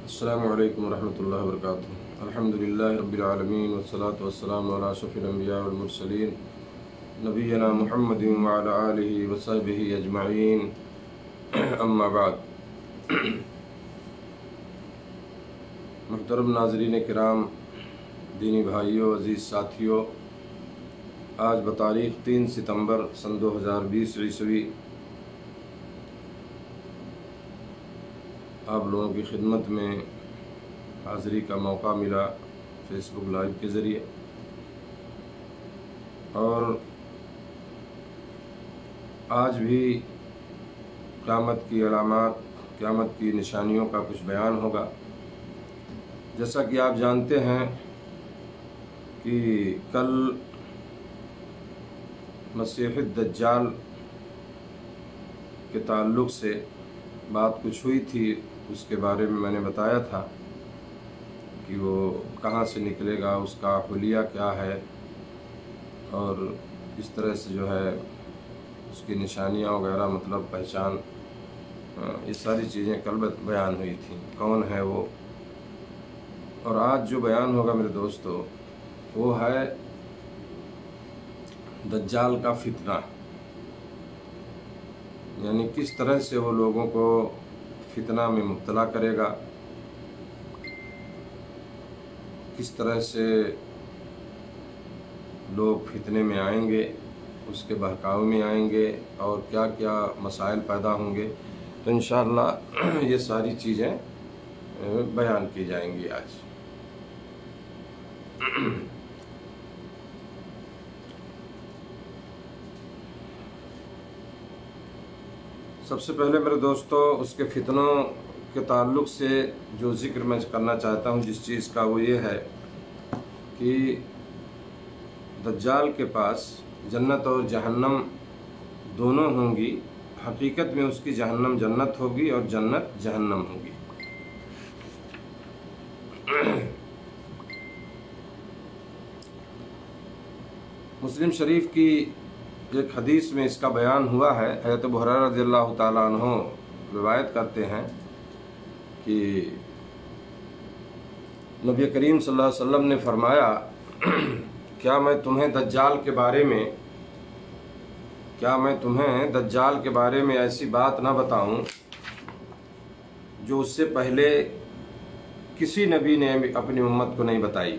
अस्सलामु अलैकुम वरहमतुल्लाहि वबरकातुहू। अल्हम्दुलिल्लाहि रब्बिल आलमीन वस्सलातु वस्सलामु अला अशरफिल अंबिया वल मुरसलीन नबीना मुहम्मदिन व अला आलिहि व सहबिहि अजमईन, अम्मा बाद। मुहतरम नाज़रीन किराम, दीनी भाइयों, अज़ीज़ साथियों, आज बतारीख़ 3 सितंबर सन 2020 ईस्वी आप लोगों की खिदमत में हाज़री का मौका मिला फेसबुक लाइव के ज़रिए। और आज भी क़यामत की अलामात, क़यामत की निशानियों का कुछ बयान होगा। जैसा कि आप जानते हैं कि कल मसीह दज्जाल के ताल्लुक़ से बात कुछ हुई थी, उसके बारे में मैंने बताया था कि वो कहाँ से निकलेगा, उसका हुलिया क्या है, और इस तरह से जो है उसकी निशानियाँ वगैरह, मतलब पहचान, ये सारी चीज़ें कल बयान हुई थी, कौन है वो। और आज जो बयान होगा मेरे दोस्तों, वो है दज्जाल का फितना, यानी किस तरह से वो लोगों को फितना में मुब्तला करेगा, किस तरह से लोग फितने में आएंगे, उसके बहकावे में आएंगे, और क्या क्या मसाइल पैदा होंगे। तो इंशाअल्लाह ये सारी चीज़ें बयान की जाएंगी आज। सबसे पहले मेरे दोस्तों, उसके फितनों के ताल्लुक़ से जो ज़िक्र मैं करना चाहता हूँ जिस चीज़ का, वो ये है कि दज्जाल के पास जन्नत और जहन्नम दोनों होंगी। हकीकत में उसकी जहन्नम जन्नत होगी और जन्नत जहन्नम होगी। मुस्लिम शरीफ की एक हदीस में इसका बयान हुआ है। हज़रत अबू हुरैरा रज़ियल्लाहु ताला अन्हु रिवायत करते हैं कि नबी करीम सल्लल्लाहु अलैहि वसल्लम ने फरमाया, क्या मैं तुम्हें दज्जाल के बारे में ऐसी बात ना बताऊं जो उससे पहले किसी नबी ने अपनी उम्मत को नहीं बताई।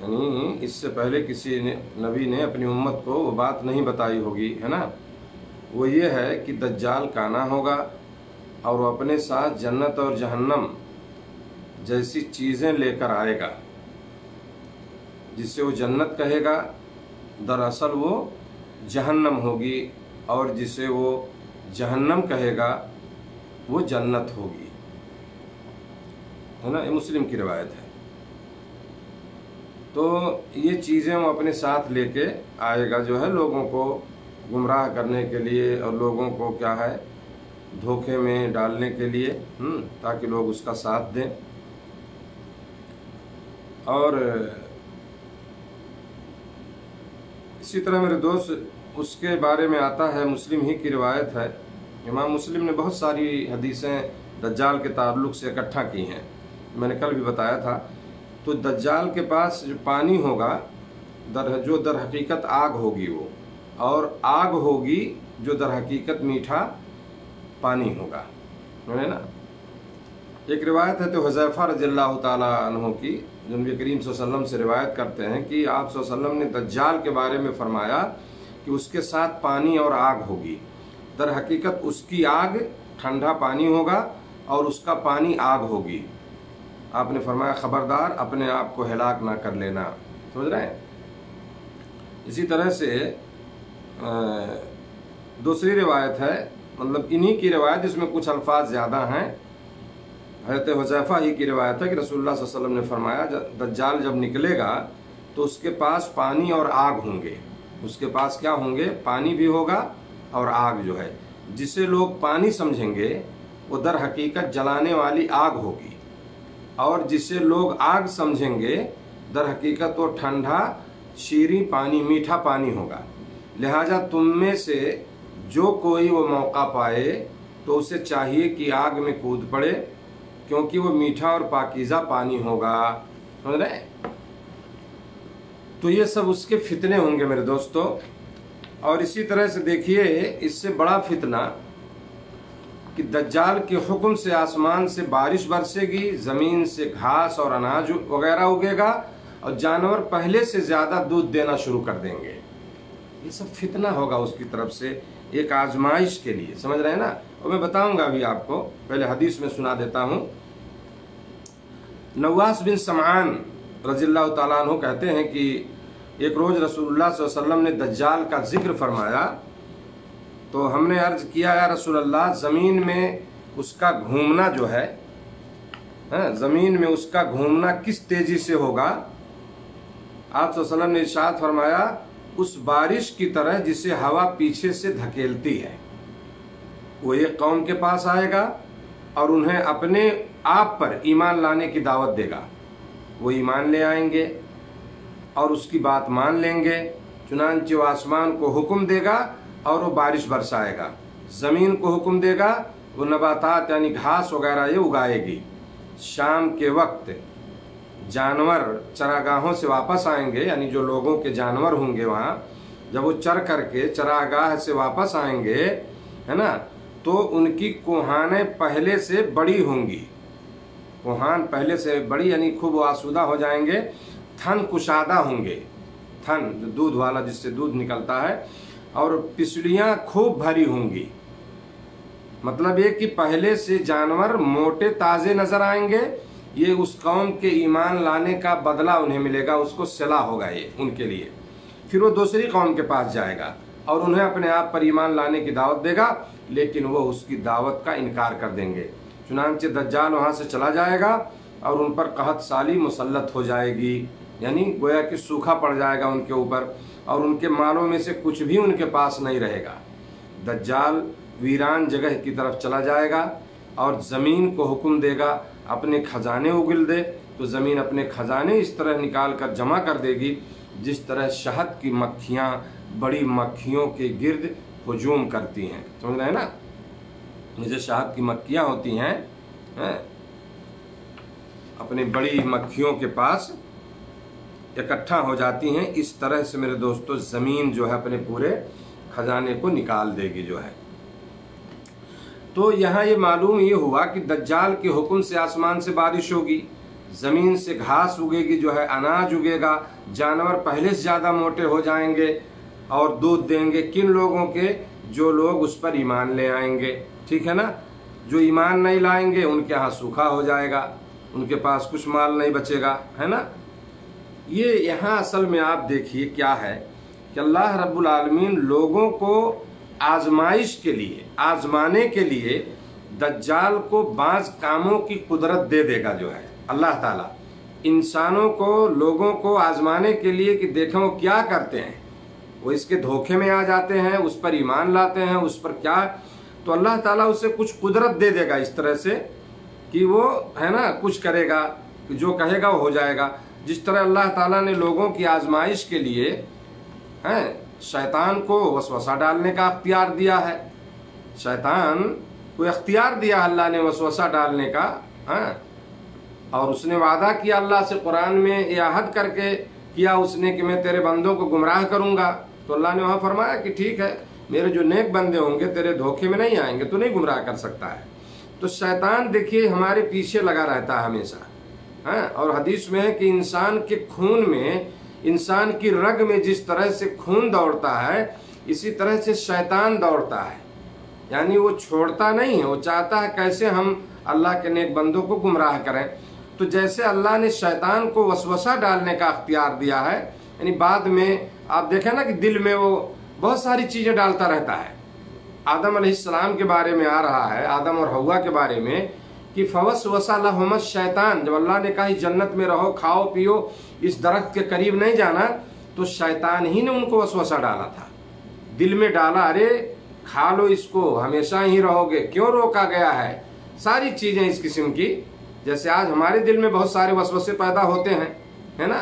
यानी इससे पहले किसी नबी ने अपनी उम्मत को वो बात नहीं बताई होगी, है ना। वो ये है कि दज्जाल काना होगा और वो अपने साथ जन्नत और जहन्नम जैसी चीज़ें लेकर आएगा। जिसे वो जन्नत कहेगा दरअसल वो जहन्नम होगी, और जिसे वो जहन्नम कहेगा वो जन्नत होगी, है ना। ये मुस्लिम की रिवायत है। तो ये चीज़ें वो अपने साथ लेके आएगा, जो है लोगों को गुमराह करने के लिए और लोगों को क्या है धोखे में डालने के लिए, ताकि लोग उसका साथ दें। और इसी तरह मेरे दोस्त, उसके बारे में आता है, मुस्लिम ही की रिवायत है। इमाम मुस्लिम ने बहुत सारी हदीसें दज्जाल के ताल्लुक़ से इकट्ठा की हैं, मैंने कल भी बताया था। तो दज्जाल के पास जो पानी होगा, जो दर हकीकत आग होगी वो, और आग होगी जो दर हकीकत मीठा पानी होगा, है ना। एक रिवायत है तो हुज़ैफ़ा रज़ियल्लाहु ताला अन्हु की, जो नबी करीम सल्लल्लाहु अलैहि वसल्लम से रिवायत करते हैं कि आप सल्लल्लाहु अलैहि वसल्लम ने दज्जाल के बारे में फरमाया कि उसके साथ पानी और आग होगी। दर हकीकत उसकी आग ठंडा पानी होगा और उसका पानी आग होगी। आपने फरमाया, खबरदार अपने आप को हिलाक ना कर लेना। समझ रहे हैं। इसी तरह से दूसरी रिवायत है, मतलब इन्हीं की रिवायत, इसमें कुछ अल्फाज ज़्यादा हैं। हज़रत हुज़ैफ़ा ही की रिवायत है कि रसूलुल्लाह सल्लल्लाहु अलैहि वसल्लम ने फरमाया, दज्जाल जब निकलेगा तो उसके पास पानी और आग होंगे। उसके पास क्या होंगे? पानी भी होगा और आग जो है, जिसे लोग पानी समझेंगे वो दर हकीकत जलाने वाली आग होगी, और जिसे लोग आग समझेंगे दर हकीकत वो ठंडा शीरी पानी, मीठा पानी होगा। लिहाजा तुम में से जो कोई वो मौका पाए تو उसे चाहिए कि आग में कूद पड़े, क्योंकि वो मीठा और पाकीज़ा पानी होगा। समझ रहे हैं? तो ये सब उसके फितने होंगे मेरे दोस्तों। और इसी तरह से देखिए, इससे बड़ा फितना कि दज्जाल के हुक्म से आसमान से बारिश बरसेगी, ज़मीन से घास और अनाज वगैरह उगेगा और जानवर पहले से ज़्यादा दूध देना शुरू कर देंगे। ये सब फितना होगा उसकी तरफ से, एक आजमाइश के लिए। समझ रहे हैं ना? और मैं बताऊंगा अभी आपको, पहले हदीस में सुना देता हूँ। नवास बिन समआन रज़ियल्लाहु ताला अन्हु कहते हैं कि एक रोज़ रसूलुल्लाह सल्लल्लाहु अलैहि वसल्लम ने दज्जाल का जिक्र फरमाया, तो हमने अर्ज़ किया, या रसूलल्लाह, ज़मीन में उसका घूमना जो है, ज़मीन में उसका घूमना किस तेज़ी से होगा? आप सल्लल्लाहु अलैहि वसल्लम ने इरशाद फरमाया, उस बारिश की तरह जिसे हवा पीछे से धकेलती है। वो एक कौम के पास आएगा और उन्हें अपने आप पर ईमान लाने की दावत देगा। वो ईमान ले आएंगे और उसकी बात मान लेंगे। चुनांचे वो आसमान को हुक्म देगा और वो बारिश बरसाएगा, ज़मीन को हुक्म देगा, वो नबातात यानी घास वगैरह ये उगाएगी। शाम के वक्त जानवर चरागाहों से वापस आएंगे, यानी जो लोगों के जानवर होंगे वहाँ, जब वो चर करके चरागाह से वापस आएंगे, है ना, तो उनकी कोहानें पहले से बड़ी होंगी। कोहान पहले से बड़ी यानी खूब आसूदा हो जाएंगे। थन कुशादा होंगे, थन जो दूध वाला जिससे दूध निकलता है, और पिछलियाँ खूब भरी होंगी। मतलब ये कि पहले से जानवर मोटे ताज़े नज़र आएंगे। ये उस कौम के ईमान लाने का बदला उन्हें मिलेगा, उसको सिला होगा ये उनके लिए। फिर वो दूसरी कौम के पास जाएगा और उन्हें अपने आप पर ईमान लाने की दावत देगा, लेकिन वो उसकी दावत का इनकार कर देंगे। चुनांचे दज्जाल वहाँ से चला जाएगा और उन पर कहत साली मुसल्लत हो जाएगी, यानी गोया कि सूखा पड़ जाएगा उनके ऊपर, और उनके मालों में से कुछ भी उनके पास नहीं रहेगा। दज्जाल वीरान जगह की तरफ चला जाएगा और ज़मीन को हुक्म देगा अपने खजाने उगल दे, तो ज़मीन अपने खजाने इस तरह निकाल कर जमा कर देगी जिस तरह शहद की मक्खियाँ बड़ी मक्खियों के गिर्द हुजूम करती हैं। समझ रहे हैं ना? जैसे शहद की मक्खियाँ होती हैं, अपनी बड़ी मक्खियों के पास इकट्ठा हो जाती हैं, इस तरह से मेरे दोस्तों ज़मीन जो है अपने पूरे खजाने को निकाल देगी जो है। तो यहाँ ये मालूम ये हुआ कि दज्जाल के हुक्म से आसमान से बारिश होगी, ज़मीन से घास उगेगी जो है, अनाज उगेगा, जानवर पहले से ज़्यादा मोटे हो जाएंगे और दूध देंगे। किन लोगों के? जो लोग उस पर ईमान ले आएंगे। ठीक है ना? जो ईमान नहीं लाएंगे उनके यहाँ सूखा हो जाएगा, उनके पास कुछ माल नहीं बचेगा, है ना? ये यहाँ असल में आप देखिए क्या है कि अल्लाह रब्बुल आलमीन लोगों को आजमाइश के लिए, आजमाने के लिए दज्जाल को बाज़ कामों की कुदरत दे देगा जो है। अल्लाह ताला इंसानों को, लोगों को आजमाने के लिए कि देखें वो क्या करते हैं, वो इसके धोखे में आ जाते हैं, उस पर ईमान लाते हैं, उस पर क्या, तो अल्लाह ताला उसे कुछ कुदरत दे देगा इस तरह से कि वो, है ना, कुछ करेगा, जो कहेगा वो हो जाएगा। जिस तरह अल्लाह ताला ने लोगों की आजमाइश के लिए शैतान को वसवसा डालने का अख्तियार दिया है। शैतान को अख्तियार दिया अल्लाह ने वसवसा डालने का, और उसने वादा किया अल्लाह से, कुरान में ये अहद करके किया उसने कि मैं तेरे बंदों को गुमराह करूंगा। तो अल्लाह ने वहाँ फरमाया कि ठीक है, मेरे जो नेक बंदे होंगे तेरे धोखे में नहीं आएंगे, तो नहीं गुमराह कर सकता है। तो शैतान देखिए हमारे पीछे लगा रहता है हमेशा, और हदीस में है कि इंसान के खून में, इंसान की रग में जिस तरह से खून दौड़ता है, इसी तरह से शैतान दौड़ता है। यानी वो छोड़ता नहीं है, वो चाहता है कैसे हम अल्लाह के नेक बंदों को गुमराह करें। तो जैसे अल्लाह ने शैतान को वसवसा डालने का अख्तियार दिया है, यानी बाद में आप देखें ना कि दिल में वो बहुत सारी चीज़ें डालता रहता है। आदम अलैहिस्सलाम के बारे में आ रहा है, आदम और हव्वा के बारे में, कि फवसवसा लहुमुश शैतान, जब अल्लाह ने कहा जन्नत में रहो, खाओ पियो, इस दरख्त के करीब नहीं जाना, तो शैतान ही ने उनको वसवसा डाला था, दिल में डाला, अरे खा लो इसको, हमेशा ही रहोगे, क्यों रोका गया है। सारी चीज़ें इस किस्म की, जैसे आज हमारे दिल में बहुत सारे वसवसे पैदा होते हैं, है ना,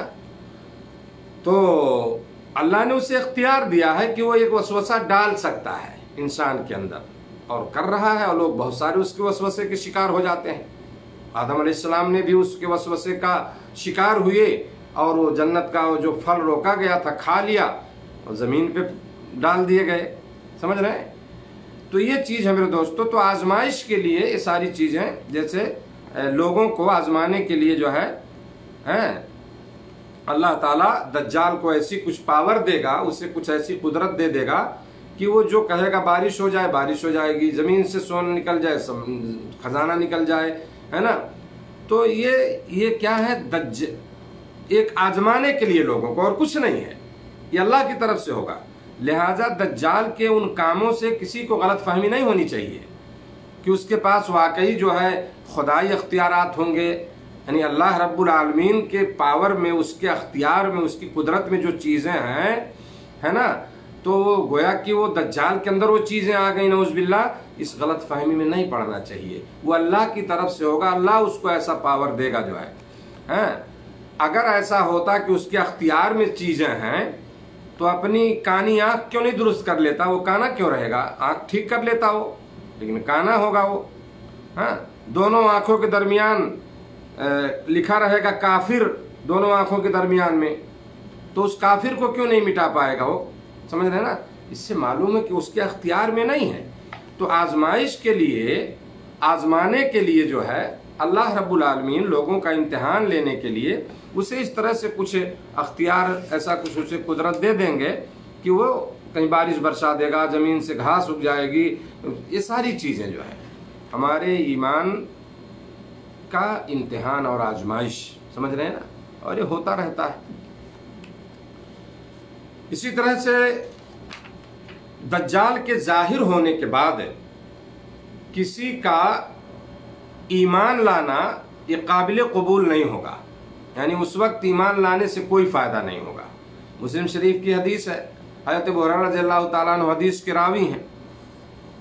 तो अल्लाह ने उसे इख्तियार दिया है कि वो एक वसवसा डाल सकता है इंसान के अंदर, اور کر رہا ہے، اور لوگ بہت سارے اس کے وسوسے کے شکار ہو جاتے ہیں۔ آدم علیہ السلام نے بھی اس کے وسوسے کا شکار ہوئے، اور وہ جنت کا جو پھل روکا گیا تھا کھا لیا اور زمین پہ ڈال دیے گئے، سمجھ رہے ہیں؟ تو یہ چیز ہے میرے دوستو۔ تو آزمائش کے لیے یہ ساری چیزیں، جیسے لوگوں کو آزمانے کے لیے جو ہے اللہ تعالیٰ دجال کو ایسی کچھ پاور دے گا، اسے کچھ ایسی قدرت دے دے گا کہ وہ جو کہے گا بارش ہو جائے بارش ہو جائے گی، زمین سے سونا نکل جائے خزانہ نکل جائے، ہے نا۔ تو یہ کیا ہے؟ ایک آزمانے کے لیے لوگوں کو، اور کچھ نہیں ہے، یہ اللہ کی طرف سے ہوگا۔ لہٰذا دجال کے ان کاموں سے کسی کو غلط فہمی نہیں ہونی چاہیے کہ اس کے پاس واقعی جو ہے خدائی اختیارات ہوں گے، یعنی اللہ رب العالمین کے پاور میں، اس کے اختیار میں، اس کی قدرت میں جو چیزیں ہیں، ہے نا، تو گویا کہ وہ دجال کے اندر وہ چیزیں آ گئی، نعوذ باللہ، اس غلط فہمی میں نہیں پڑنا چاہیے۔ وہ اللہ کی طرف سے ہوگا، اللہ اس کو ایسا پاور دے گا جو ہے۔ اگر ایسا ہوتا کہ اس کے اختیار میں چیزیں ہیں تو اپنی کانی آنکھ کیوں نہیں درست کر لیتا؟ وہ کانا کیوں رہے گا؟ آنکھ ٹھیک کر لیتا وہ، لیکن کانا ہوگا وہ۔ دونوں آنکھوں کے درمیان لکھا رہے گا کافر، دونوں آنکھوں کے درمیان میں، تو اس کافر کو کیوں نہیں مٹا پائے گا وہ؟ سمجھ رہے ہیں نا؟ اس سے معلوم ہے کہ اس کے اختیار میں نہیں ہے۔ تو آزمائش کے لیے، آزمانے کے لیے جو ہے اللہ رب العالمین لوگوں کا امتحان لینے کے لیے اسے اس طرح سے کچھ اختیار، ایسا کچھ اسے قدرت دے دیں گے کہ وہ کہیں بارش برسا دے گا، زمین سے گھاس اگ جائے گی۔ یہ ساری چیزیں جو ہے ہمارے ایمان کا امتحان اور آزمائش، سمجھ رہے ہیں نا، اور یہ ہوتا رہتا ہے۔ اسی طرح سے دجال کے ظاہر ہونے کے بعد کسی کا ایمان لانا یہ قابل قبول نہیں ہوگا، یعنی اس وقت ایمان لانے سے کوئی فائدہ نہیں ہوگا۔ مسلم شریف کی حدیث ہے، حضرت ابو ہریرہ رضی اللہ تعالیٰ عنہ حدیث کے راوی ہیں،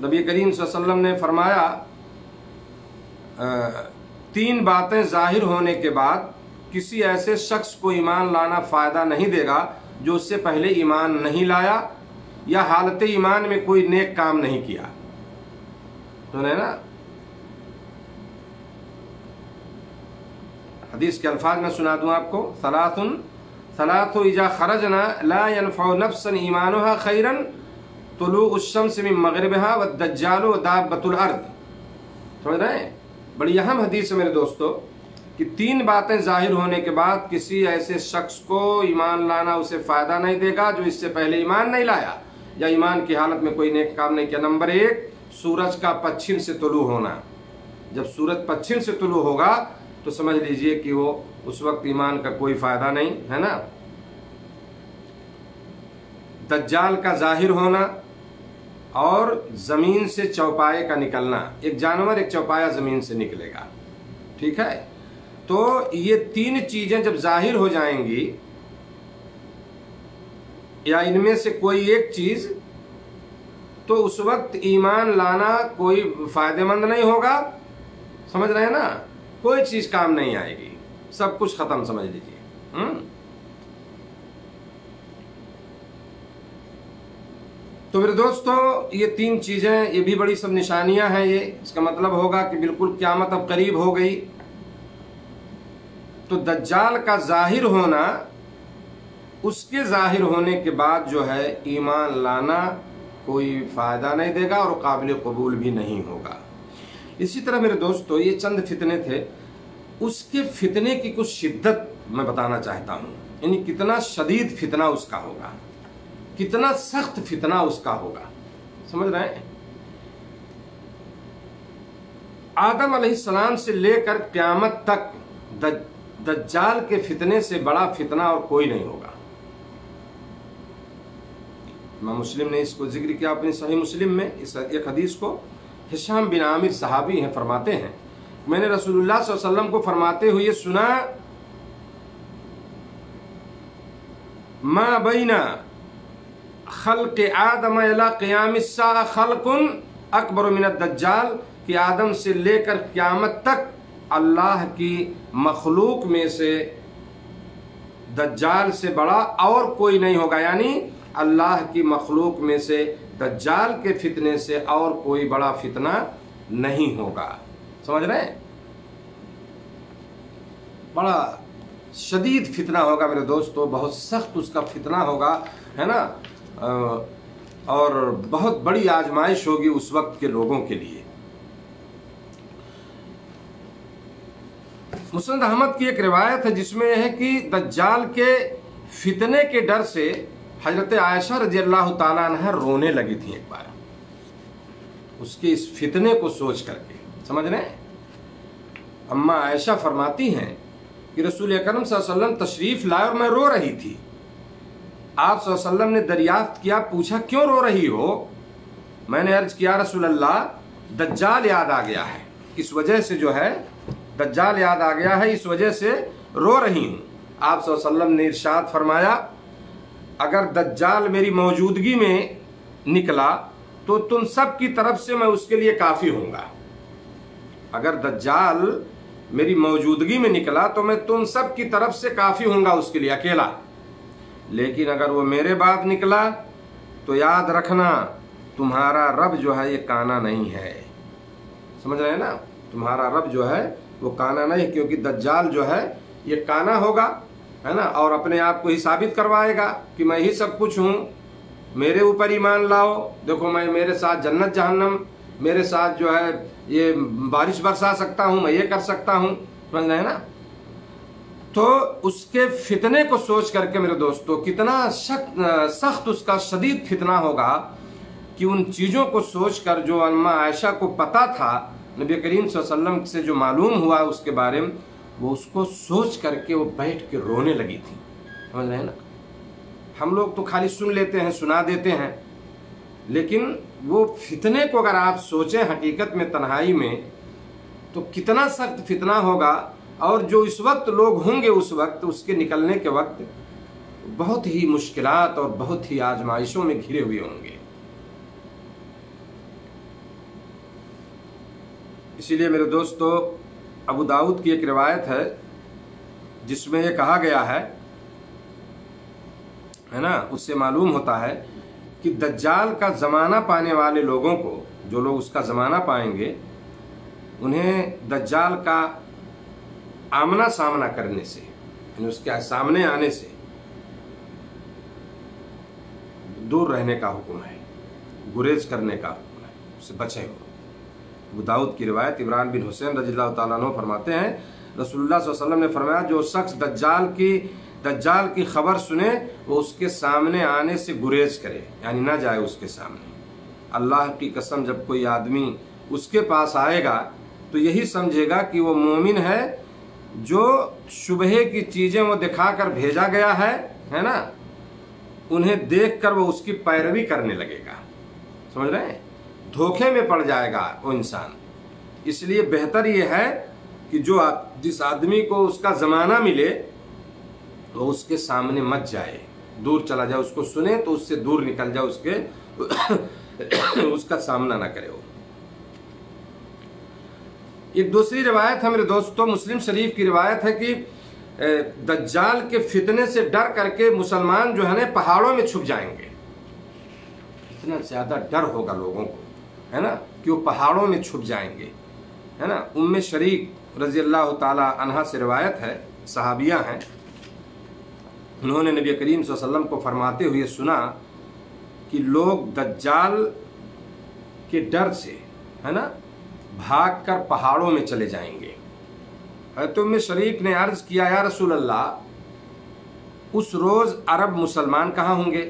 نبی کریم صلی اللہ علیہ وسلم نے فرمایا 3 باتیں ظاہر ہونے کے بعد کسی ایسے شخص کو ایمان لانا فائدہ نہیں دے گا جو اس سے پہلے ایمان نہیں لایا یا حالت ایمان میں کوئی نیک کام نہیں کیا۔ سنے نا، حدیث کے الفاظ میں سنا دوں آپ کو، ثلاث اذا خرجنا لا ينفع نفسا ایمانها خیرا طلوع الشمس من مغربها والدجال ودابۃ الارض۔ سمجھ رہے ہیں؟ بڑی اہم حدیث ہے میرے دوستو کہ 3 باتیں ظاہر ہونے کے بعد کسی ایسے شخص کو ایمان لانا اسے فائدہ نہیں دے گا جو اس سے پہلے ایمان نہیں لایا یا ایمان کی حالت میں کوئی نیک کام نہیں کیا۔ نمبر 1، سورج کا پچھم سے طلوع ہونا۔ جب سورج پچھم سے طلوع ہوگا تو سمجھ لیجئے کہ وہ اس وقت ایمان کا کوئی فائدہ نہیں ہے نا۔ دجال کا ظاہر ہونا اور زمین سے چوپائے کا نکلنا، ایک جانور، ایک چوپایا زمین سے نکلے گا، ٹھیک ہے؟ تو یہ 3 چیزیں جب ظاہر ہو جائیں گی یا ان میں سے کوئی ایک چیز، تو اس وقت ایمان لانا کوئی فائدہ مند نہیں ہوگا، سمجھ رہے ہیں نا؟ کوئی چیز کام نہیں آئے گی، سب کچھ ختم، سمجھ لیجیے۔ تو میرے دوستو یہ 3 چیزیں، یہ بھی بڑی سب نشانیاں ہیں۔ یہ اس کا مطلب ہوگا کہ بالکل قیامت اب قریب ہو گئی۔ تو دجال کا ظاہر ہونا، اس کے ظاہر ہونے کے بعد جو ہے ایمان لانا کوئی فائدہ نہیں دے گا اور قابل قبول بھی نہیں ہوگا۔ اسی طرح میرے دوستو یہ چند فتنے تھے، اس کے فتنے کی کچھ شدت میں بتانا چاہتا ہوں، یعنی کتنا شدید فتنہ اس کا ہوگا، کتنا سخت فتنہ اس کا ہوگا، سمجھ رہے ہیں؟ آدم علیہ السلام سے لے کر قیامت تک دجال کے فتنے سے بڑا فتنہ اور کوئی نہیں ہوگا۔ امام مسلم نے اس کو ذکر کیا اپنی صحیح مسلم میں، اس ایک حدیث کو۔ ہشام بن عامر صحابی ہیں، فرماتے ہیں میں نے رسول اللہ صلی اللہ علیہ وسلم کو فرماتے ہوئے سنا، ما بین خلق آدم الی قیام الساعہ خلق اکبر من الدجال، کہ آدم سے لے کر قیامت تک اللہ کی مخلوق میں سے دجال سے بڑا اور کوئی نہیں ہوگا، یعنی اللہ کی مخلوق میں سے दज्जाल के फितने से और कोई बड़ा फितना नहीं होगा। समझ रहे हैं? बड़ा शदीद फितना होगा मेरे दोस्तों, बहुत सख्त उसका फितना होगा, है ना, और बहुत बड़ी आजमाइश होगी उस वक्त के लोगों के लिए। मुस्नद अहमद की एक रिवायत है जिसमें यह है कि दज्जाल के फितने के डर से हजरत आयशा रजी अल्लाह ताला अन्हा रोने लगी थी एक बार, उसके इस फितने को सोच करके। समझ रहे हैं? अम्मा आयशा फरमाती हैं कि रसूल अकरम सल्लल्लाहु अलैहि वसल्लम तशरीफ लाए और मैं रो रही थी। आप सल्लल्लाहु अलैहि वसल्लम ने दरियाफ्त किया, पूछा क्यों रो रही हो? मैंने अर्ज किया रसूल अल्लाह, दज्जाल याद आ गया है, इस वजह से जो है दज्जाल याद आ गया है, इस वजह से रो रही हूँ। आप सल्लल्लाहु अलैहि वसल्लम ने इरशाद फरमाया, अगर दज्जाल मेरी मौजूदगी में निकला तो तुम सब की तरफ से मैं उसके लिए काफ़ी हूँगा। अगर दज्जाल मेरी मौजूदगी में निकला तो मैं तुम सब की तरफ से काफ़ी हूँगा उसके लिए अकेला, लेकिन अगर वो मेरे बाद निकला तो याद रखना तुम्हारा रब जो है ये काना नहीं है। समझ रहे हैं ना? तुम्हारा रब जो है वो काना नहीं, क्योंकि दज्जाल जो है ये काना होगा, है ना, और अपने आप को ही साबित करवाएगा कि मैं ही सब कुछ हूँ, मेरे ऊपर ईमान लाओ, देखो मैं मेरे साथ जन्नत जहन्नम, मेरे साथ जो है ये बारिश बरसा सकता हूँ, मैं ये कर सकता हूँ। समझ रहे हैं ना? तो उसके फितने को सोच करके मेरे दोस्तों कितना सख्त उसका शदीद फितना होगा कि उन चीज़ों को सोच कर जो अम्मा आयशा को पता था, नबी करीम सल्लल्लाहु अलैहि वसल्लम से जो मालूम हुआ उसके बारे में, वो उसको सोच करके वो बैठ के रोने लगी थी। समझ रहे हैं ना? हम लोग तो खाली सुन लेते हैं, सुना देते हैं, लेकिन वो फितने को अगर आप सोचें हकीकत में तन्हाई में, तो कितना सख्त फितना होगा, और जो इस वक्त लोग होंगे उस वक्त उसके निकलने के वक्त बहुत ही मुश्किलात और बहुत ही आजमाइशों में घिरे हुए होंगे। इसीलिए मेरे दोस्तों अबू दाऊद की एक रिवायत है जिसमें ये कहा गया है ना, उससे मालूम होता है कि दज्जाल का ज़माना पाने वाले लोगों को, जो लोग उसका ज़माना पाएंगे, उन्हें दज्जाल का आमना सामना करने से, यानी उसके सामने आने से दूर रहने का हुक्म है, गुरेज करने का हुक्म है, उससे बचे हो। अबू दाऊद की रिवायत इमरान बिन हुसैन रज़ियल्लाहु ताला अन्हु फरमाते हैं, रसूलुल्लाह सल्लल्लाहु अलैहि वसल्लम ने फरमाया, जो शख्स दज्जाल की खबर सुने वो उसके सामने आने से गुरेज करे, यानी ना जाए उसके सामने। अल्लाह की कसम, जब कोई आदमी उसके पास आएगा तो यही समझेगा कि वो मोमिन है, जो शुबहे की चीज़ें वो दिखाकर भेजा गया है ना, उन्हें देखकर वो उसकी पैरवी करने लगेगा। समझ रहे हैं? धोखे में पड़ जाएगा वो इंसान। इसलिए बेहतर ये है कि जिस आदमी को उसका ज़माना मिले तो उसके सामने मत जाए, दूर चला जाए, उसको सुने तो उससे दूर निकल जाए, उसका सामना ना करे वो। एक दूसरी रिवायत है मेरे दोस्तों, मुस्लिम शरीफ की रिवायत है कि दज्जाल के फितने से डर करके मुसलमान जो है ना पहाड़ों में छुप जाएंगे। इतना ज़्यादा डर होगा लोगों को, है ना, कि वो पहाड़ों में छुप जाएंगे, है ना। उम्मे शरीक रज़ी अल्लाह ताला अन्हा से रिवायत है, सहाबिया हैं, उन्होंने नबी करीम सल्लल्लाहु अलैहि वसल्लम को फरमाते हुए सुना कि लोग दज्जाल के डर से, है ना, भागकर पहाड़ों में चले जाएंगे। तो उम्मे शरीक ने अर्ज किया, या रसूल अल्लाह, उस रोज़ अरब मुसलमान कहाँ होंगे,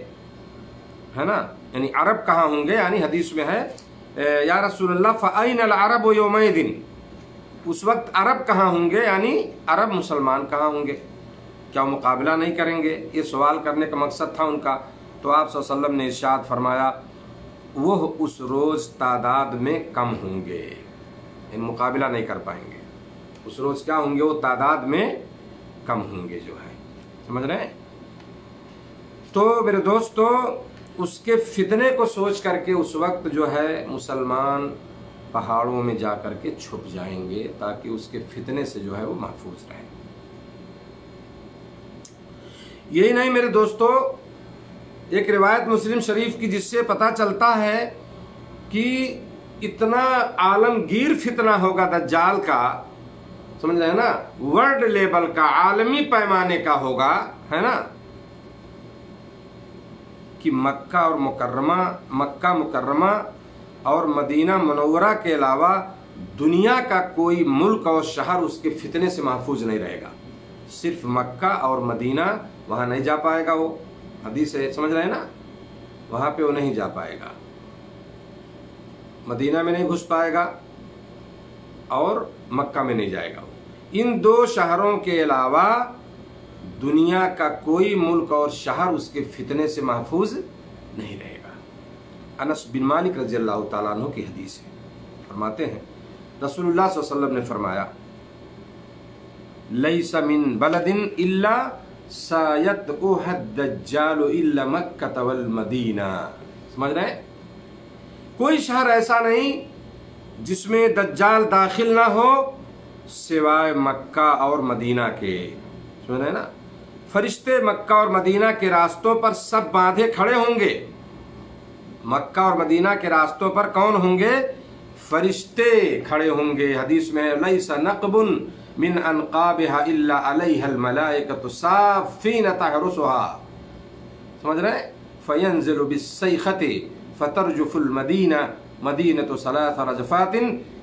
है ना, यानी अरब कहाँ होंगे, यानी हदीस में है, या रसूल अल्लाह फ़अैन अल अरब यौमइदिन, उस वक्त अरब कहाँ होंगे, यानी अरब मुसलमान कहाँ होंगे, क्या वो मुकाबला नहीं करेंगे? ये सवाल करने का मकसद था उनका। तो आप सल्लल्लाहु अलैहि वसल्लम ने इरशाद फरमाया, वो उस रोज़ तादाद में कम होंगे, इन मुकाबला नहीं कर पाएंगे। उस रोज़ क्या होंगे? वो तादाद में कम होंगे जो है। समझ रहे हैं? तो मेरे दोस्तों उसके फितने को सोच करके उस वक्त जो है मुसलमान पहाड़ों में जा कर के छुप जाएंगे, ताकि उसके फितने से जो है वो महफूज रहे। यही नहीं मेरे दोस्तों, ایک روایت مسلم شریف کی جس سے پتہ چلتا ہے کہ اتنا عالمگیر فتنہ ہوگا دجال کا، سمجھ رہے ہیں نا، ورلڈ لیول کا، عالمی پیمانے کا ہوگا، ہے نا، کہ مکہ مکرمہ اور مدینہ منورہ کے علاوہ دنیا کا کوئی ملک اور شہر اس کے فتنے سے محفوظ نہیں رہے گا۔ صرف مکہ اور مدینہ، وہاں نہیں جا پائے گا وہ، حدیث ہے، سمجھ رہے ہیں نا، وہاں پہ وہ نہیں جا پائے گا، مدینہ میں نہیں گھس پائے گا اور مکہ میں نہیں جائے گا وہ۔ ان دو شہروں کے علاوہ دنیا کا کوئی ملک اور شہر اس کے فتنے سے محفوظ نہیں رہے گا۔ انس بن مالک رضی اللہ تعالیٰ عنہ کی حدیث ہے، فرماتے ہیں رسول اللہ صلی اللہ علیہ وسلم نے فرمایا لیس من بلد الا سیدعوہ الدجال الا مکہ والمدینہ، سمجھ رہے ہیں، کوئی شہر ایسا نہیں جس میں دجال داخل نہ ہو سوائے مکہ اور مدینہ کے، سمجھ رہے ہیں نا، فرشتے مکہ اور مدینہ کے راستوں پر سب باندھے کھڑے ہوں گے۔ مکہ اور مدینہ کے راستوں پر کون ہوں گے؟ فرشتے کھڑے ہوں گے۔ حدیث میں لیس نقب من انقابها الا علیہ الملائکۃ صافین تحرسها، سمجھ رہے ہیں، فینزل بالصیخۃ فترجف المدینہ مدینۃ ثلاث رجفات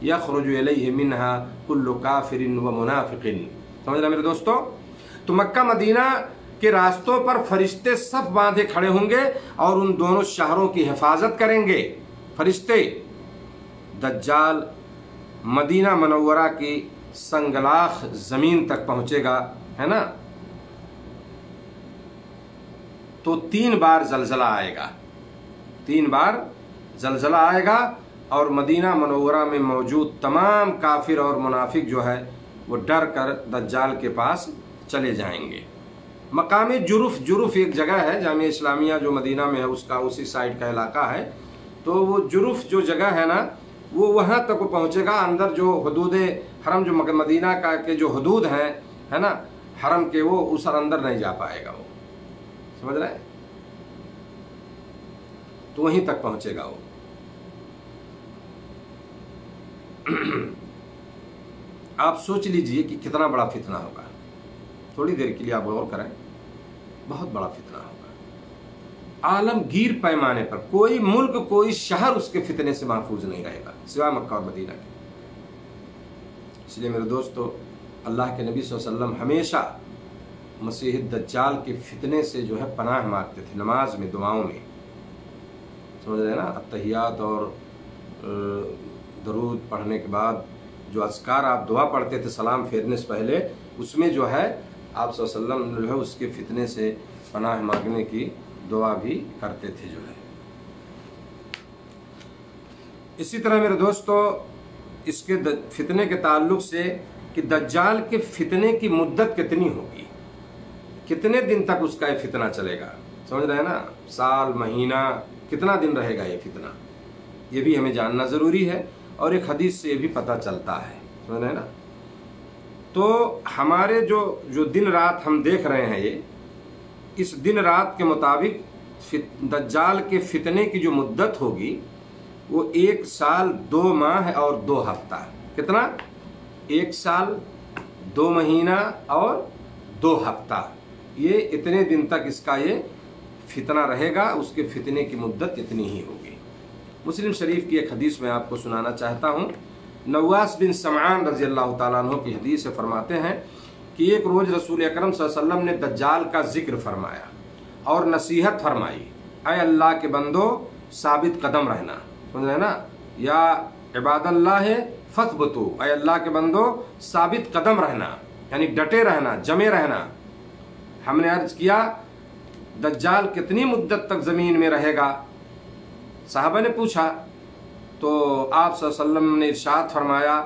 یخرج الیہ منها کل کافر ومنافق، سمجھ رہے ہیں میرے دوستو؟ تو مکہ مدینہ کے راستوں پر فرشتے صف باندھے کھڑے ہوں گے اور ان دونوں شہروں کی حفاظت کریں گے فرشتے۔ دجال مدینہ منورہ کی سنگلاخ زمین تک پہنچے گا، ہے نا، تو 3 بار زلزلہ آئے گا، 3 بار زلزلہ آئے گا اور مدینہ منورہ میں موجود تمام کافر اور منافق جو ہے وہ ڈر کر دجال کے پاس چلے جائیں گے۔ مقام جرف ایک جگہ ہے، جامعہ اسلامیہ جو مدینہ میں ہے اس کا اسی سائڈ کا علاقہ ہے، تو وہ جرف جو جگہ ہے نا وہ وہاں تک وہ پہنچے گا، اندر جو حدود حرم جو مدینہ کا کے جو حدود ہیں، ہے نا، حرم کے، وہ اس اندر نہیں جا پائے گا وہ، سمجھ رہے ہیں، تو وہیں تک پہنچے گا وہ۔ آپ سوچ لیجئے کہ کتنا بڑا فتنہ ہوگا، تھوڑی دیر کے لیے آپ غور کریں، بہت بڑا فتنہ ہوگا، عالمگیر پیمانے پر کوئی ملک کوئی شہر اس کے فتنے سے محفوظ نہیں رہے گا سوائے مکہ اور مدینہ کے۔ اس لیے میرے دوستو، اللہ کے نبی صلی اللہ علیہ وسلم ہمیشہ مسیح الدجال کے فتنے سے جو ہے پناہ مانگتے تھے، نماز میں، دعاؤں میں، سمجھ رہے ہیں نا، اتحیات اور درود پڑھنے کے بعد جو اذکار آپ دعا پڑھتے تھے سلام پھیرنے سے پہلے، اس میں جو ہے آپ صلی اللہ علیہ وسلم جو ہے اس کے فتنے سے پناہ مانگنے کی دعا بھی کرتے تھے جو ہے۔ اسی طرح میرے دوستو، اس کے فتنے کے تعلق سے کہ دجال کے فتنے کی مدت کتنی ہوگی، کتنے دن تک اس کا یہ فتنہ چلے گا، سمجھ رہے ہیں نا، سال، مہینہ، کتنا دن رہے گا یہ فتنہ، یہ بھی ہمیں جاننا ضروری ہے، اور ایک حدیث سے یہ بھی پتہ چلتا ہے، سمجھ رہے ہیں نا۔ تو ہمارے جو دن رات ہم دیکھ رہے ہیں، یہ اس دن رات کے مطابق دجال کے فتنے کی جو مدت ہوگی وہ 1 سال 2 ماہ اور 2 ہفتہ، کتنا؟ 1 سال 2 مہینہ اور 2 ہفتہ، یہ اتنے دن تک اس کا یہ فتنہ رہے گا، اس کے فتنے کی مدت اتنی ہی ہوگی۔ مسلم شریف کی ایک حدیث میں آپ کو سنانا چاہتا ہوں، نواس بن سمعان رضی اللہ تعالیٰ عنہ کی حدیث سے فرماتے ہیں کہ ایک روز رسول اکرم صلی اللہ علیہ وسلم نے دجال کا ذکر فرمایا اور نصیحت فرمائی، اے اللہ کے بندو ثابت قدم رہنا، سمجھ رہے نا، یا عباد اللہ فثبتو، اے اللہ کے بندو ثابت قدم رہنا، یعنی ڈٹے رہنا، جمے رہنا۔ ہم نے عرض کیا دجال کتنی مدت تک زمین میں رہے گا؟ صحابہ نے پوچھا تو آپ صلی اللہ علیہ وسلم نے ارشاد فرمایا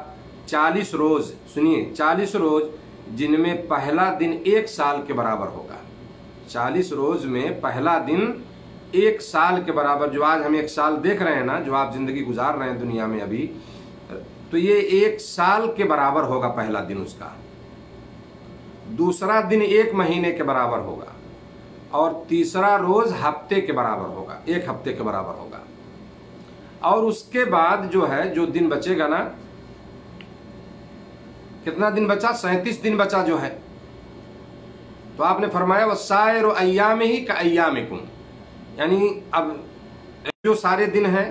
40 روز، سنیے 40 روز، جن میں پہلا دن 1 سال کے برابر ہوگا۔ 40 روز میں پہلا دن 1 سال کے برابر، جو آج ہم 1 سال دیکھ رہے ہیں نا، جو آپ زندگی گزار رہے ہیں دنیا میں ابھی، تو یہ 1 سال کے برابر ہوگا پہلا دن اس کا، دوسرا دن 1 مہینے کے برابر ہوگا، اور تیسرا روز ہفتے کے برابر ہوگا، 1 ہفتے کے برابر ہوگا۔ اور اس کے بعد جو ہے جو دن بچے گا نا، کتنا دن بچا؟ 37 دن بچا جو ہے، تو آپ نے فرمایا وَسَائِرُ أَيَّامِهِ كَأَيَّامِكُمْ، یعنی اب جو سارے دن ہیں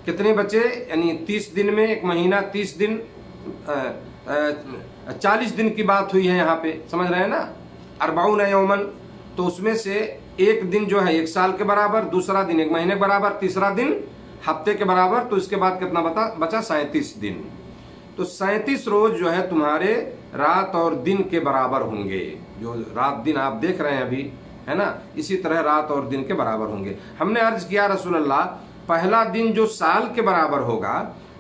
کتنے بچے؟ یعنی 30 دن میں 1 مہینہ، 30 دن 40 دن کی بات ہوئی ہے یہاں پہ، سمجھ رہے ہیں نا، 40 یومن، تو اس میں سے ایک دن جو ہے 1 سال کے برابر، دوسرا دن 1 مہینے کے برابر، تیسرا دن ہفتے کے برابر، تو اس کے بعد کتنا بچا؟ 37 دن۔ تو 37 روز جو ہے تمہارے رات اور دن کے برابر ہوں گے، جو رات دن آپ دیکھ رہے ہیں ابھی، ہے نا، اسی طرح رات اور دن کے برابر ہوں گے۔ ہم نے عرض کیا رسول اللہ، پہلا دن جو سال کے برابر ہوگا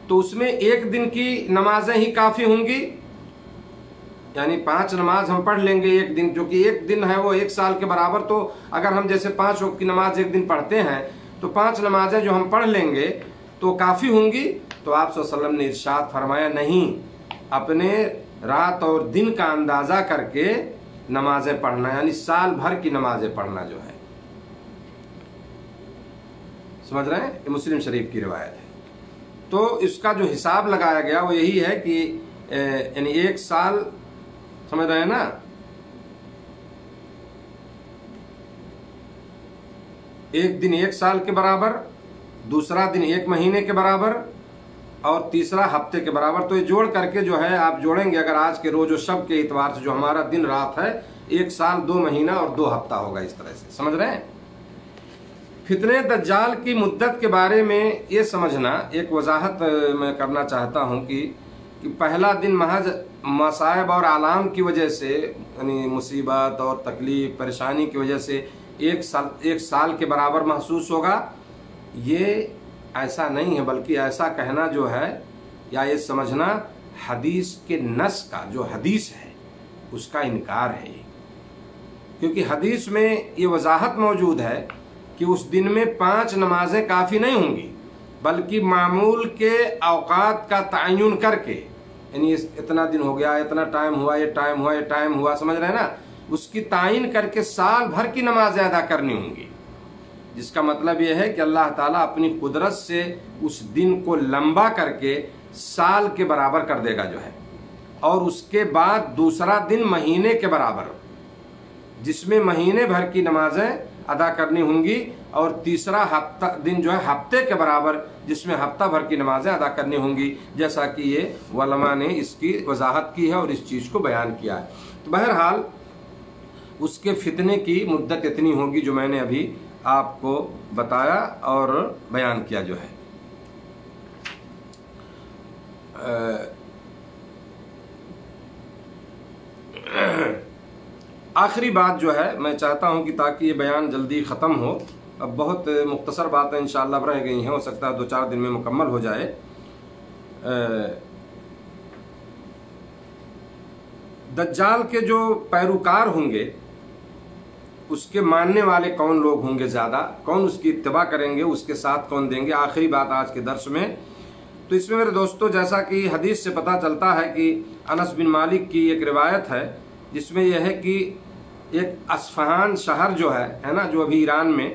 تو اس میں 1 دن کی نمازیں ہی کافی ہوں گی، یعنی 5 نماز ہم پڑھ لیں گے 1 دن، جو کہ 1 دن ہے وہ 1 سال کے برابر، تو اگر ہم جیسے 5 وقت کی نماز 1 دن پڑھتے ہیں تو 5 نمازیں جو ہم پڑھ لیں گے تو کافی ہوں گی۔ تو آپ صلی اللہ علیہ وسلم نے ارشاد فرمایا نہیں، اپنے رات اور دن کا اندازہ کر کے نمازیں پڑھنا، یعنی سال بھر کی نمازیں پڑھنا جو ہے، سمجھ رہے ہیں؟ یہ مسلم شریف کی روایت ہے۔ تو اس کا جو حساب لگایا گیا وہ یہی ہے کہ یعنی 1 سال، سمجھ رہے ہیں نا، 1 دن 1 سال کے برابر، دوسرا دن 1 مہینے کے برابر، اور تیسرا ہفتے کے برابر۔ تو یہ جوڑ کر کے جو ہے آپ جوڑیں گے، اگر آج کے روز و شب کے اعتبار سے جو ہمارا دن رات ہے، 1 سال 2 مہینہ اور 2 ہفتہ ہوگا، اس طرح سے، سمجھ رہے ہیں؟ فتنہ دجال کی مدت کے بارے میں یہ سمجھنا، ایک وضاحت میں کرنا چاہتا ہوں کہ پہلا دن محض مصائب اور آلام کی وجہ سے، یعنی مصیبت اور تکلیف پریشانی کی وجہ سے 1 سال کے برابر محسوس ہوگا، یہ ایسا نہیں ہے، بلکہ ایسا کہنا جو ہے یا یہ سمجھنا حدیث کے نص کا، جو حدیث ہے اس کا انکار ہے، کیونکہ حدیث میں یہ وضاحت موجود ہے کہ اس دن میں 5 نمازیں کافی نہیں ہوں گی، بلکہ معمول کے اوقات کا تعین کر کے، یعنی اتنا دن ہو گیا، اتنا ٹائم ہوا، یہ ٹائم ہوا، یہ ٹائم ہوا، سمجھ رہے ہیں نا، اس کی تعین کر کے سال بھر کی نمازیں ادا کرنی ہوں گی، جس کا مطلب یہ ہے کہ اللہ تعالیٰ اپنی قدرت سے اس دن کو لمبا کر کے سال کے برابر کر دے گا جو ہے، اور اس کے بعد دوسرا دن مہینے کے برابر، جس میں مہینے بھر کی نمازیں ادا کرنی ہوں گی، اور تیسرا دن جو ہے ہفتے کے برابر، جس میں ہفتہ بھر کی نمازیں ادا کرنی ہوں گی، جیسا کہ یہ علماء نے اس کی وضاحت کی ہے اور اس چیز کو بیان کیا ہے۔ تو بہرحال اس کے فتنے کی مدت اتنی ہوگی جو میں نے ابھی آپ کو بتایا اور بیان کیا جو ہے۔ آخری بات جو ہے میں چاہتا ہوں کہ تاکہ یہ بیان جلدی ختم ہو، اب بہت مختصر باتیں انشاءاللہ رہ گئی ہیں، ہو سکتا ہے 2-4 دن میں مکمل ہو جائے۔ دجال کے جو پیروکار ہوں گے، اس کے ماننے والے کون لوگ ہوں گے زیادہ، کون اس کی اتباع کریں گے، اس کے ساتھ کون دیں گے، آخری بات آج کے درس میں۔ تو اس میں میرے دوستو، جیسا کہ حدیث سے پتہ چلتا ہے کہ انس بن مالک کی ایک روایت ہے جس میں یہ ہے کہ ایک اصفہان شہر جو ہے نا، جو ابھی ایران میں،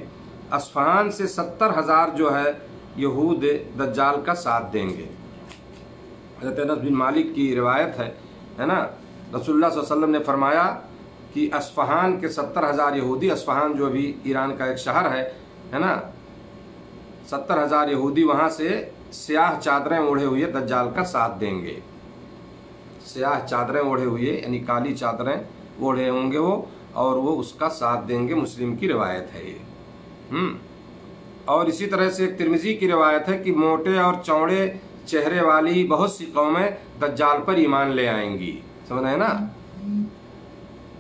اصفہان سے 70,000 جو ہے یہود دجال کا ساتھ دیں گے۔ حضرت انس بن مالک کی روایت ہے نا، رسول اللہ صلی اللہ علیہ وسلم نے فرمایا کہ اصفہان کے 70,000 یہودی، اصفہان جو ابھی ایران کا ایک شہر ہے نا، 70,000 یہودی وہاں سے سیاہ چادریں اوڑھے ہوئے دجال کا ساتھ دیں گے۔ سیاہ چادریں اوڑھے ہوئے، یعنی کالی چادریں اوڑھے ہوں گے وہ، اور وہ اس کا ساتھ دیں گے۔ مسلم کی روایت ہے یہ۔ اور اسی طرح سے ایک ترمذی کی روایت ہے کہ موٹے اور چوڑے چہرے والی بہت سی قومیں دجال پر ایمان لے آئیں گی، سمجھ رہے ہیں نا۔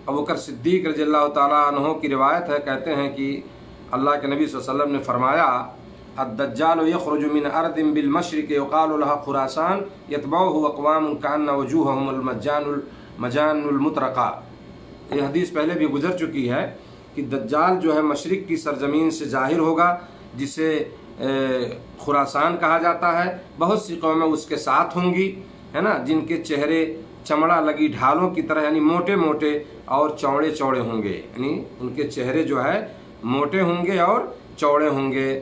ابوبکر صدیق رضی اللہ تعالیٰ عنہ کی روایت ہے، کہتے ہیں کہ اللہ کے نبی صلی اللہ علیہ وسلم نے فرمایا الدجال یخرج من ارض بالمشرق یقال لها خراسان یتبعه اقوام کان وجوہهم المجان المطرقہ۔ یہ حدیث پہلے بھی گزر چکی ہے کہ دجال جو ہے مشرق کی سرزمین سے ظاہر ہوگا، جسے خراسان کہا جاتا ہے، بہت سی قومیں اس کے ساتھ ہوں گی، ہے نا، جن کے چہرے चमड़ा लगी ढालों की तरह, यानी मोटे मोटे और चौड़े चौड़े होंगे, यानी उनके चेहरे जो है मोटे होंगे और चौड़े होंगे।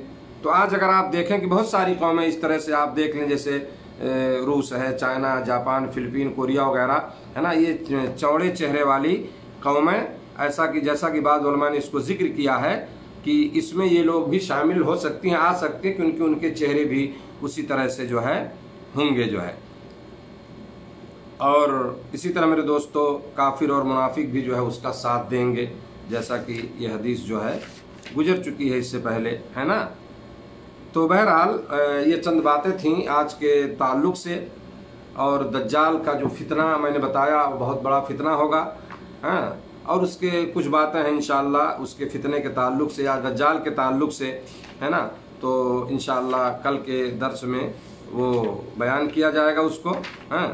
तो आज अगर आप देखें कि बहुत सारी कौमें इस तरह से, आप देख लें जैसे रूस है, चाइना, जापान, फिलीपीन, कोरिया वगैरह है ना, ये चौड़े चेहरे वाली कौमें, ऐसा कि जैसा कि बाद उलमा ने इसको जिक्र किया है कि इसमें ये लोग भी शामिल हो सकती हैं, आ सकते हैं, क्योंकि उनके चेहरे भी उसी तरह से जो है होंगे जो है। और इसी तरह मेरे दोस्तों काफिर और मुनाफिक भी जो है उसका साथ देंगे, जैसा कि ये हदीस जो है गुजर चुकी है इससे पहले, है ना। तो बहरहाल ये चंद बातें थीं आज के ताल्लुक से। और दज्जाल का जो फितना मैंने बताया वो बहुत बड़ा फितना होगा, हाँ, और उसके कुछ बातें हैं इंशाअल्लाह उसके फितने के ताल्लुक से या दज्जाल के ताल्लुक से, है ना। तो इंशाअल्लाह कल के दर्स में वो बयान किया जाएगा उसको, हाँ,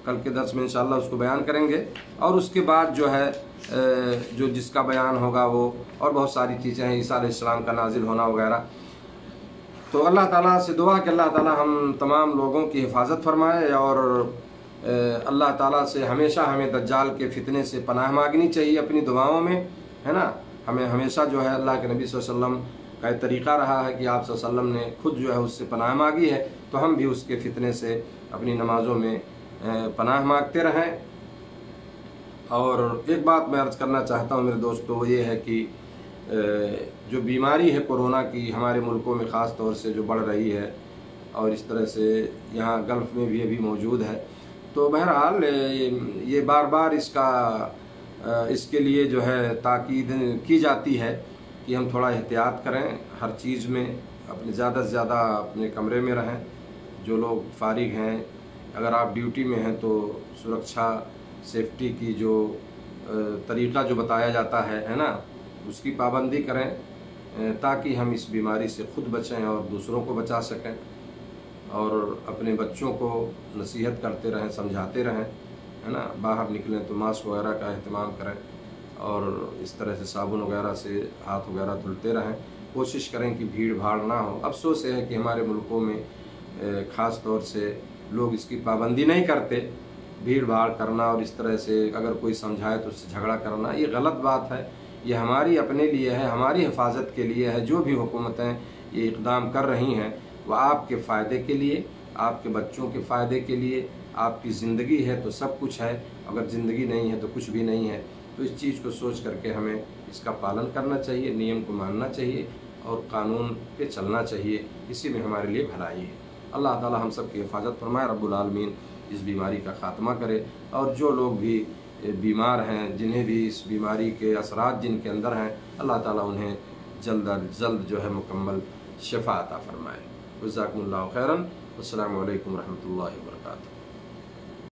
कल के दर्स में इंशाअल्लाह उसको बयान करेंगे। और उसके बाद जो है जो जिसका बयान होगा वो, और बहुत सारी चीज़ें हैं, ईसा अलैहिस्सलाम का नाजिल होना वगैरह। तो अल्लाह ताला से दुआ कि अल्लाह ताला हम तमाम लोगों की हिफाजत फरमाए, और अल्लाह ताला से हमेशा हमें दज्जाल के फितने से पनाह मांगनी चाहिए अपनी दुआओं में, है ना। हमें हमेशा जो है अल्लाह के नबी सल्लल्लाहु अलैहि वसल्लम का तरीक़ा रहा है कि आप सल्लल्लाहु अलैहि वसल्लम ने खुद जो है उससे पनाह मांगी है, तो हम भी उसके फितने से अपनी नमाज़ों में पनाह मांगते रहें। और एक बात मैं अर्ज़ करना चाहता हूँ मेरे दोस्तों, वो ये है कि जो बीमारी है कोरोना की हमारे मुल्कों में ख़ास तौर से जो बढ़ रही है, और इस तरह से यहाँ गल्फ़ में भी अभी मौजूद है, तो बहरहाल ये बार बार इसके लिए जो है ताकीद की जाती है कि हम थोड़ा एहतियात करें हर चीज़ में, अपने ज़्यादा से ज़्यादा अपने कमरे में रहें। जो लोग फारिग हैं, अगर आप ड्यूटी में हैं तो सुरक्षा सेफ्टी की जो तरीक़ा जो बताया जाता है ना, उसकी पाबंदी करें ताकि हम इस बीमारी से ख़ुद बचें और दूसरों को बचा सकें। और अपने बच्चों को नसीहत करते रहें, समझाते रहें, है ना। बाहर निकलें तो मास्क वगैरह का एहतमाम करें, और इस तरह से साबुन वगैरह से हाथ वगैरह धुलते रहें। कोशिश करें कि भीड़ भाड़ ना हो। अफसोस है कि हमारे मुल्कों में ख़ास तौर से लोग इसकी पाबंदी नहीं करते। भीड़ भाड़ करना और इस तरह से अगर कोई समझाए तो उससे झगड़ा करना, ये गलत बात है। ये हमारी अपने लिए है, हमारी हिफाजत के लिए है। जो भी हुकूमतें ये इक़दाम कर रही हैं वह आपके फ़ायदे के लिए, आपके बच्चों के फ़ायदे के लिए। आपकी ज़िंदगी है तो सब कुछ है, अगर ज़िंदगी नहीं है तो कुछ भी नहीं है। तो इस चीज़ को सोच करके हमें इसका पालन करना चाहिए, नियम को मानना चाहिए और कानून पे चलना चाहिए। इसी में हमारे लिए भलाई है। अल्लाह ताला हम सब की हिफाजत फरमाए, रब्बुल आलमीन इस बीमारी का ख़ात्मा करे। और जो लोग भी बीमार हैं, जिन्हें भी इस बीमारी के असरात जिनके अंदर हैं, अल्लाह ताला उन्हें जल्द अज जल्द जो है मुकम्मल शिफा अता फरमाए। जज़ाकुमुल्लाहु खैरन। अस्सलामु अलैकुम रहमतुल्लाहि व बरकातुहू।